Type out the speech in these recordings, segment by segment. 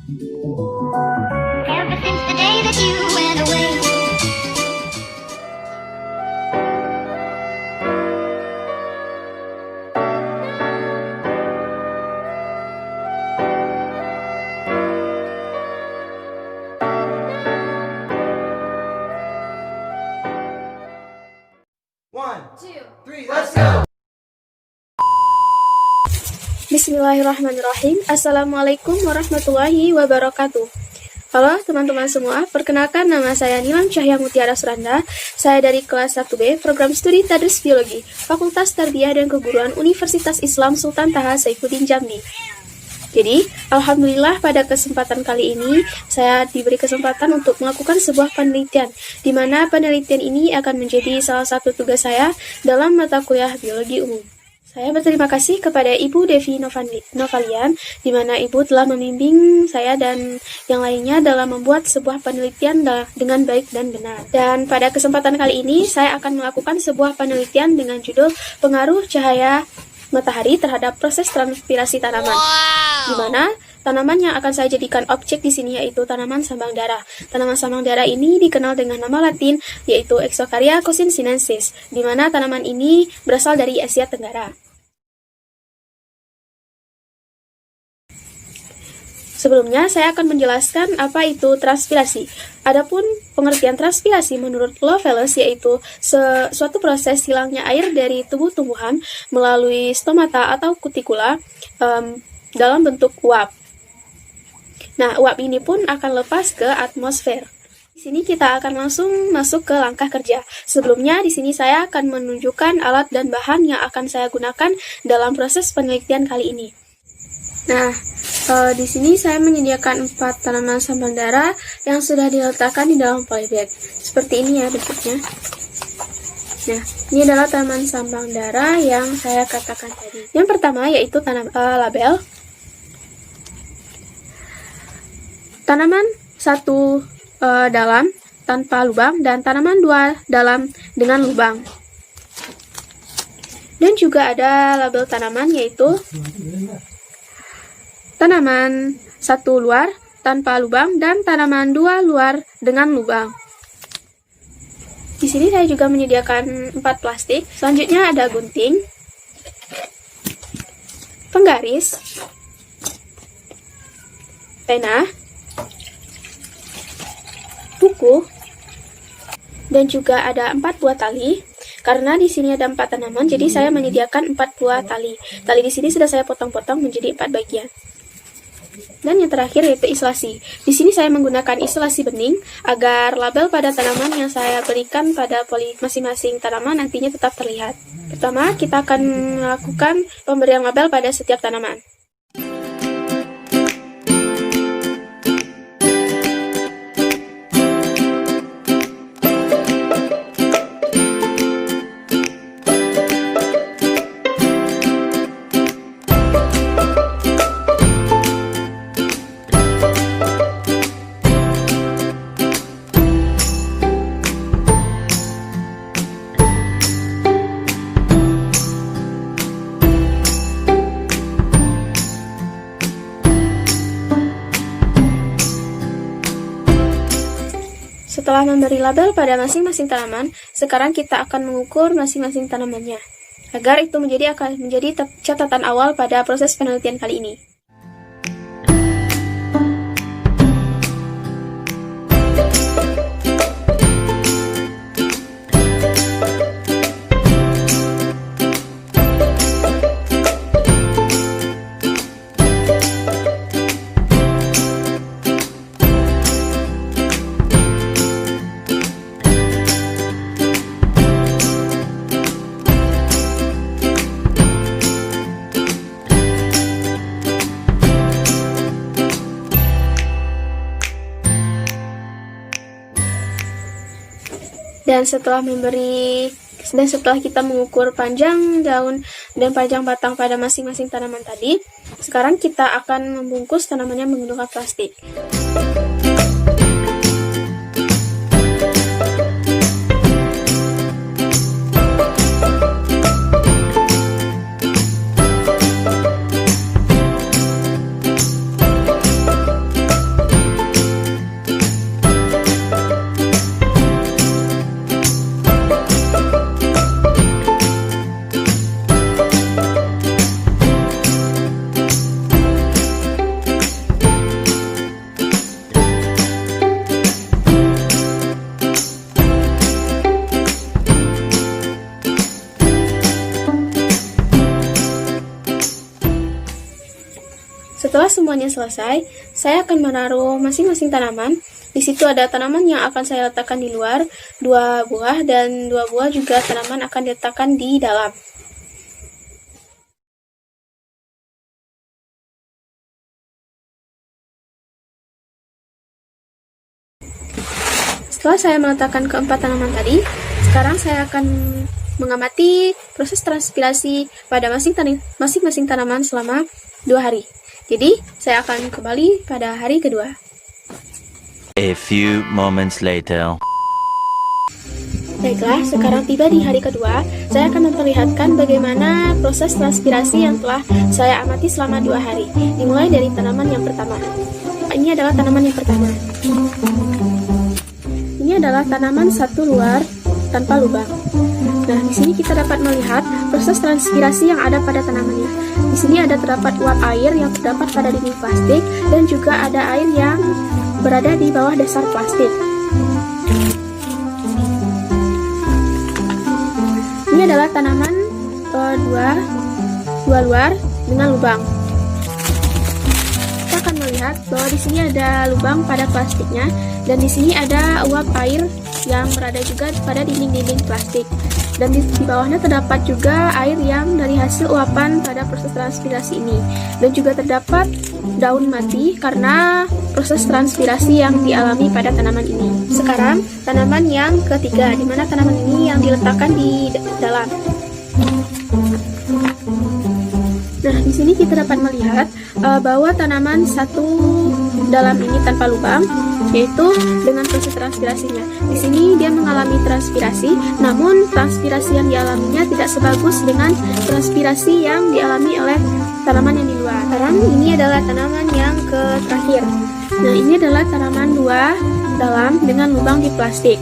Ever since the day that you went away. One, two, three, let's go! Bismillahirrahmanirrahim. Assalamualaikum warahmatullahi wabarakatuh. Halo teman-teman semua, perkenalkan nama saya Nilam Cahya Mutiara Suranda. Saya dari kelas 1B, program studi Tadris Biologi, Fakultas Tarbiyah dan Keguruan Universitas Islam Sultan Taha Saifuddin Jambi. Jadi, alhamdulillah pada kesempatan kali ini, saya diberi kesempatan untuk melakukan sebuah penelitian, di mana penelitian ini akan menjadi salah satu tugas saya dalam mata kuliah biologi umum. Saya berterima kasih kepada Ibu Devi Novalian, di mana Ibu telah membimbing saya dan yang lainnya dalam membuat sebuah penelitian dengan baik dan benar. Dan pada kesempatan kali ini, saya akan melakukan sebuah penelitian dengan judul Pengaruh Cahaya Matahari terhadap Proses Transpirasi Tanaman, di mana tanaman yang akan saya jadikan objek di sini yaitu tanaman sambang dara. Tanaman sambang dara ini dikenal dengan nama latin yaitu Exocaria coccinsinensis, di mana tanaman ini berasal dari Asia Tenggara. Sebelumnya, saya akan menjelaskan apa itu transpirasi. Adapun pengertian transpirasi menurut Loveless yaitu suatu proses hilangnya air dari tubuh tumbuhan melalui stomata atau kutikula dalam bentuk uap. Nah, uap ini pun akan lepas ke atmosfer. Di sini kita akan langsung masuk ke langkah kerja. Sebelumnya, di sini saya akan menunjukkan alat dan bahan yang akan saya gunakan dalam proses penelitian kali ini. Nah, di sini saya menyediakan 4 tanaman sambang dara yang sudah diletakkan di dalam polybag. Seperti ini ya bentuknya. Nah, ini adalah tanaman sambang dara yang saya katakan tadi. Yang pertama yaitu label. Tanaman 1 dalam tanpa lubang dan tanaman 2 dalam dengan lubang. Dan juga ada label tanaman yaitu tanaman 1 luar tanpa lubang dan tanaman 2 luar dengan lubang. Di sini saya juga menyediakan 4 plastik. Selanjutnya ada gunting, penggaris, pena, buku, dan juga ada 4 buah tali. Karena di sini ada 4 tanaman, jadi saya menyediakan 4 buah tali. Tali di sini sudah saya potong-potong menjadi 4 bagian. Dan yang terakhir yaitu isolasi. Di sini saya menggunakan isolasi bening agar label pada tanaman yang saya berikan pada masing-masing tanaman nantinya tetap terlihat. Pertama, kita akan melakukan pemberian label pada setiap tanaman. Setelah memberi label pada masing-masing tanaman, sekarang kita akan mengukur masing-masing tanamannya, agar itu akan menjadi catatan awal pada proses penelitian kali ini. Dan setelah kita mengukur panjang daun dan panjang batang pada masing-masing tanaman tadi, sekarang kita akan membungkus tanamannya menggunakan plastik. Setelah semuanya selesai, saya akan menaruh masing-masing tanaman. Di situ ada tanaman yang akan saya letakkan di luar, 2 buah, dan 2 buah juga tanaman akan diletakkan di dalam. Setelah saya meletakkan keempat tanaman tadi, sekarang saya akan mengamati proses transpirasi pada masing-masing tanaman selama 2 hari. Jadi, saya akan kembali pada hari kedua. A few moments later. Baiklah, sekarang tiba di hari kedua, saya akan memperlihatkan bagaimana proses transpirasi yang telah saya amati selama 2 hari. Dimulai dari tanaman yang pertama. Ini adalah tanaman yang pertama. Ini adalah tanaman satu luar tanpa lubang. Nah, di sini kita dapat melihat proses transpirasi yang ada pada tanamannya. Di sini terdapat uap air yang terdapat pada dinding plastik dan juga ada air yang berada di bawah dasar plastik. Ini adalah tanaman dua luar dengan lubang. Kita akan melihat bahwa di sini ada lubang pada plastiknya dan di sini ada uap air yang berada juga pada dinding-dinding plastik. Dan di bawahnya terdapat juga air yang dari hasil uapan pada proses transpirasi ini. Dan juga terdapat daun mati karena proses transpirasi yang dialami pada tanaman ini. Sekarang tanaman yang ketiga, di mana tanaman ini yang diletakkan di dalam. Nah, di sini kita dapat melihat bahwa tanaman satu dalam ini tanpa lubang, yaitu dengan proses transpirasinya. Di sini dia mengalami transpirasi, namun transpirasi yang dialaminya tidak sebagus dengan transpirasi yang dialami oleh tanaman yang di luar. Sekarang ini adalah tanaman yang terakhir. Nah, ini adalah tanaman 2 dalam dengan lubang di plastik.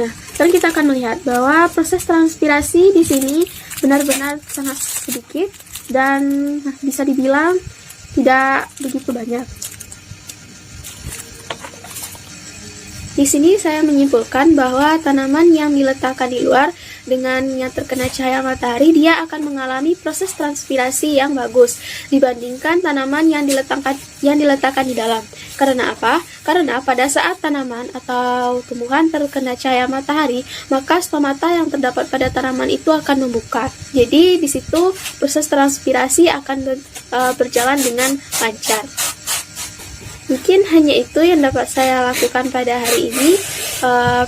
Nah, sekarang kita akan melihat bahwa proses transpirasi di sini benar-benar sangat sedikit dan bisa dibilang tidak begitu banyak. Di sini saya menyimpulkan bahwa tanaman yang diletakkan di luar dengan yang terkena cahaya matahari, dia akan mengalami proses transpirasi yang bagus dibandingkan tanaman yang diletakkan di dalam. Karena apa? Karena pada saat tanaman atau tumbuhan terkena cahaya matahari, maka stomata yang terdapat pada tanaman itu akan membuka. Jadi di situ proses transpirasi akan berjalan dengan lancar. Mungkin hanya itu yang dapat saya lakukan pada hari ini.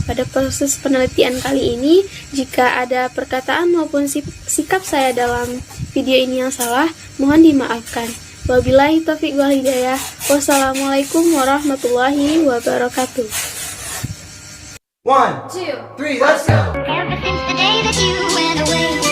Pada proses penelitian kali ini, jika ada perkataan maupun sikap saya dalam video ini yang salah, mohon dimaafkan. Wabillahi taufiq wal hidayah. Wassalamualaikum warahmatullahi wabarakatuh. 1, 2, 3, let's go! Ever since the day that you went away.